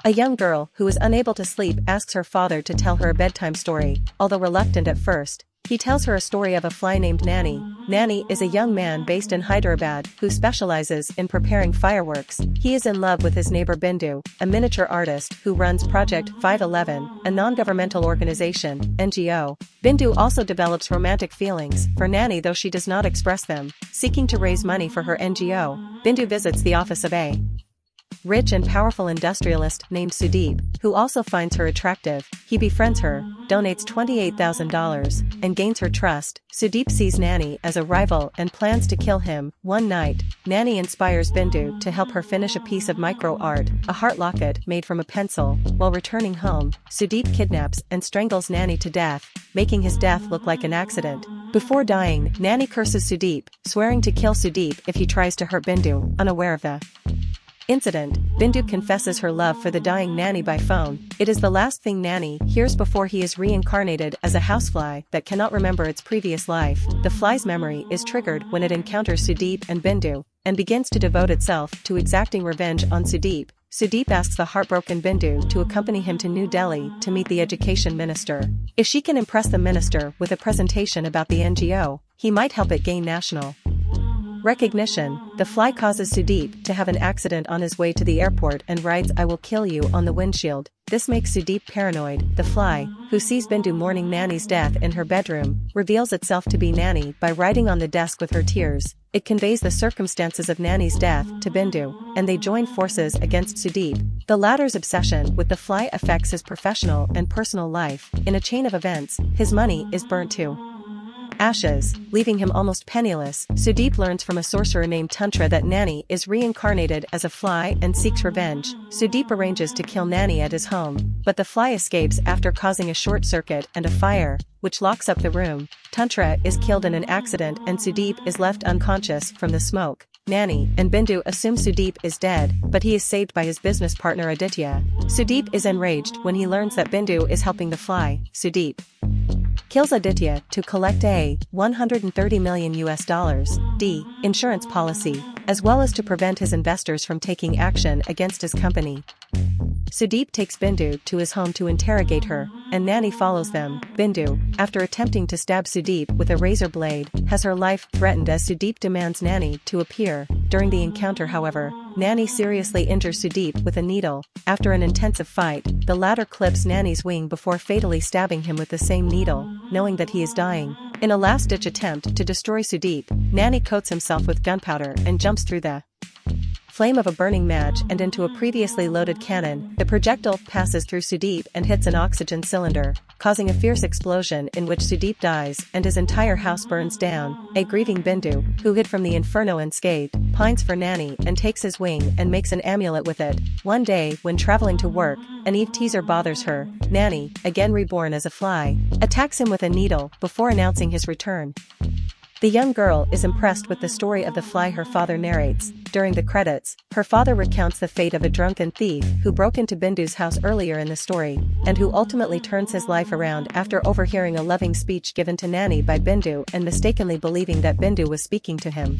A young girl who is unable to sleep asks her father to tell her a bedtime story, although reluctant at first. He tells her a story of a fly named Nani. Nani is a young man based in Hyderabad who specializes in preparing fireworks. He is in love with his neighbor Bindu, a miniature artist who runs Project 511, a non-governmental organization, NGO. Bindu also develops romantic feelings for Nani, though she does not express them. Seeking to raise money for her NGO, Bindu visits the office of a rich and powerful industrialist named Sudeep, who also finds her attractive. He befriends her, donates $28,000, and gains her trust. Sudeep sees Nani as a rival and plans to kill him. One night, Nani inspires Bindu to help her finish a piece of micro art, a heart locket made from a pencil. While returning home, Sudeep kidnaps and strangles Nani to death, making his death look like an accident. Before dying, Nani curses Sudeep, swearing to kill Sudeep if he tries to hurt Bindu. Unaware of the incident, Bindu confesses her love for the dying Nani by phone. It is the last thing Nani hears before he is reincarnated as a housefly that cannot remember its previous life. The fly's memory is triggered when it encounters Sudeep and Bindu, and begins to devote itself to exacting revenge on Sudeep. Sudeep asks the heartbroken Bindu to accompany him to New Delhi to meet the education minister. If she can impress the minister with a presentation about the NGO, he might help it gain national recognition. The fly causes Sudeep to have an accident on his way to the airport and writes "I will kill you" on the windshield. This makes Sudeep paranoid. The fly, who sees Bindu mourning Nani's death in her bedroom, reveals itself to be Nani by writing on the desk with her tears. It conveys the circumstances of Nani's death to Bindu, and they join forces against Sudeep. The latter's obsession with the fly affects his professional and personal life. In a chain of events, his money is burnt to ashes, leaving him almost penniless. Sudeep learns from a sorcerer named Tantra that Nani is reincarnated as a fly and seeks revenge. Sudeep arranges to kill Nani at his home, but the fly escapes after causing a short circuit and a fire, which locks up the room. Tantra is killed in an accident and Sudeep is left unconscious from the smoke. Nani and Bindu assume Sudeep is dead, but he is saved by his business partner Aditya. Sudeep is enraged when he learns that Bindu is helping the fly. Sudeep kills Aditya to collect a $130 million insurance policy, as well as to prevent his investors from taking action against his company. Sudeep takes Bindu to his home to interrogate her, and Nani follows them. Bindu, after attempting to stab Sudeep with a razor blade, has her life threatened as Sudeep demands Nani to appear. During the encounter, however, Nani seriously injures Sudeep with a needle. After an intensive fight, the latter clips Nani's wing before fatally stabbing him with the same needle, knowing that he is dying. In a last-ditch attempt to destroy Sudeep, Nani coats himself with gunpowder and jumps through the flame of a burning match and into a previously loaded cannon. The projectile passes through Sudeep and hits an oxygen cylinder, causing a fierce explosion in which Sudeep dies and his entire house burns down. A grieving Bindu, who hid from the inferno unscathed, pines for Nani and takes his wing and makes an amulet with it. One day, when traveling to work, an Eve teaser bothers her. Nani, again reborn as a fly, attacks him with a needle before announcing his return. The young girl is impressed with the story of the fly her father narrates. During the credits, her father recounts the fate of a drunken thief who broke into Bindu's house earlier in the story, and who ultimately turns his life around after overhearing a loving speech given to Nani by Bindu and mistakenly believing that Bindu was speaking to him.